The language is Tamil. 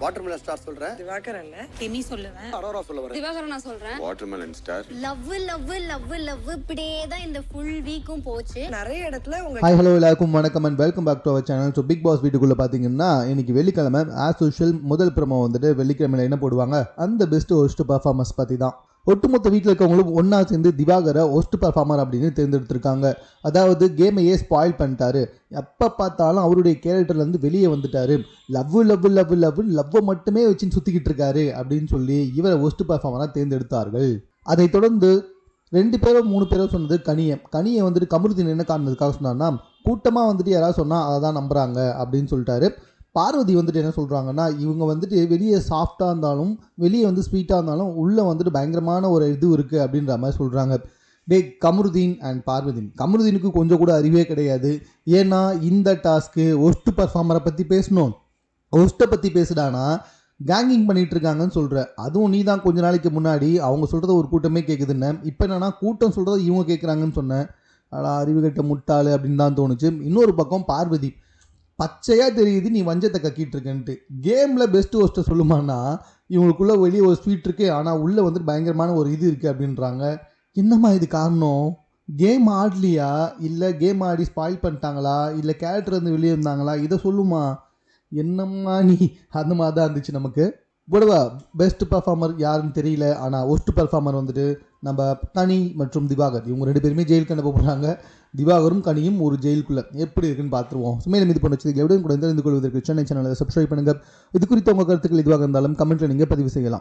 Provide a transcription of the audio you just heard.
வாட்டர்மெலன் ஸ்டார் சொல்றேன். திவாகரன் கிமி சொல்லுவேன். அரோரா சொல்ல வரேன். திவாகரன் நான் சொல்றேன். Watermelon star. Love love love love இப்படியே தான் இந்த ஃபுல் வீக்கும் போச்சு. நிறைய இடத்துல உங்க ஹாய் ஹலோ எல்லாருக்கும் வணக்கம் and welcome back to our channel. So Bigg Boss வீட்டுக்குள்ளே பார்த்தீங்கன்னா இன்னைக்கு வெள்ளிக்கிழமை ஆஸ் யூஷுவல் முதல் ப்ரோமோ வந்துட்டு வெள்ளிக்கிழமையில் என்ன போடுவாங்க, அந்த பெஸ்ட் ஹோஸ்ட் பர்ஃபார்மன்ஸ் பற்றி தான். ஒட்டுமொத்த வீட்டில் இருக்கவங்களும் ஒன்றா சேர்ந்து திவாகரை ஹோஸ்ட் பர்ஃபார்மர் அப்படின்னு தேர்ந்தெடுத்திருக்காங்க. அதாவது கேமையே ஸ்பாயில் பண்ணிட்டாரு, எப்போ பார்த்தாலும் அவருடைய கேரக்டர்லேருந்து வெளியே வந்துட்டாரு, லவ் லவ் லவ் லவ் லவ்வை மட்டுமே வச்சு சுற்றிக்கிட்டு இருக்காரு அப்படின்னு சொல்லி இவரை ஹோஸ்ட் பர்ஃபார்மராக தேர்ந்தெடுத்தார்கள். அதை தொடர்ந்து 2 பேரோ 3 பேரோ சொன்னது கனியை வந்துட்டு கமருதீன் என்ன காரணத்துக்காக சொன்னார்னா, கூட்டமாக வந்துட்டு யாராவது சொன்னால் அதை தான் நம்புகிறாங்க அப்படின்னு சொல்லிட்டாரு. பார்வதி வந்துட்டு என்ன சொல்கிறாங்கன்னா, இவங்க வந்துட்டு வெளியே சாஃப்டாக இருந்தாலும் வெளியே வந்து ஸ்வீட்டாக இருந்தாலும் உள்ளே வந்துட்டு பயங்கரமான ஒரு இது இருக்குது அப்படின்ற மாதிரி சொல்கிறாங்க. கமருதீன் அண்ட் பார்வதீன், கமருதீனுக்கு கொஞ்சம் கூட அறிவே கிடையாது. ஏன்னா இந்த டாஸ்க்கு ஹோஸ்ட் பர்ஃபார்மரை பற்றி பேசணும், ஹோஸ்ட்டை பற்றி பேசுடானா கேங்கிங் பண்ணிகிட்டு இருக்காங்கன்னு சொல்கிற. அதுவும் நீ தான் கொஞ்ச நாளைக்கு முன்னாடி அவங்க சொல்கிறத ஒரு கூட்டமே கேட்குதுன்னு, இப்போ என்னன்னா கூட்டம் சொல்கிறத இவங்க கேட்குறாங்கன்னு சொன்னேன். அறிவு கட்ட முட்டாளு அப்படின்னு தான் தோணுச்சு. இன்னொரு பக்கம் பார்வதி, பச்சையாக தெரியுது நீ வஞ்சத்தை கக்கிட்டு இருக்கன்ட்டு. கேமில் பெஸ்ட் ஹோஸ்ட்டை சொல்லுமானா இவங்களுக்குள்ளே வெளியே ஒரு ஸ்வீட் இருக்குது, ஆனால் உள்ளே வந்துட்டு பயங்கரமான ஒரு இது இருக்குது அப்படின்றாங்க. என்னம்மா இது காரணம்? கேம் ஆடலையா, இல்லை கேம் ஆடி ஸ்பாயில் பண்ணிட்டாங்களா, இல்லை கேரக்டர் வந்து வெளியே இருந்தாங்களா, இதை சொல்லுமா. என்னம்மா நீ, அந்த மாதிரி தான் இருந்துச்சு நமக்கு. கூடவா பெஸ்ட் பர்ஃபார்மர் யாருன்னு தெரியல, ஆனால் ஹோஸ்ட் பர்ஃபார்மர் வந்துட்டு நம்ம கனி மற்றும் திவாகர், இவங்க 2 பேருமே ஜெயிலுக்கு அனுப்ப போகிறாங்க. திவாகரும் கனியும் ஒரு ஜெயிலுக்குள்ளே எப்படி இருக்குன்னு பார்த்துருவோம். மேலும் இது பண்ண வச்சு எவ்வளோ கூட தெரிந்து கொள்வதற்கு சென்னை சேனலை சப்ஸ்கிரைப் பண்ணுங்கள். இது குறித்த உங்கள் கருத்துக்கள் எதுவாக இருந்தாலும் கமெண்ட்டில் நீங்கள் பதிவு செய்யலாம்.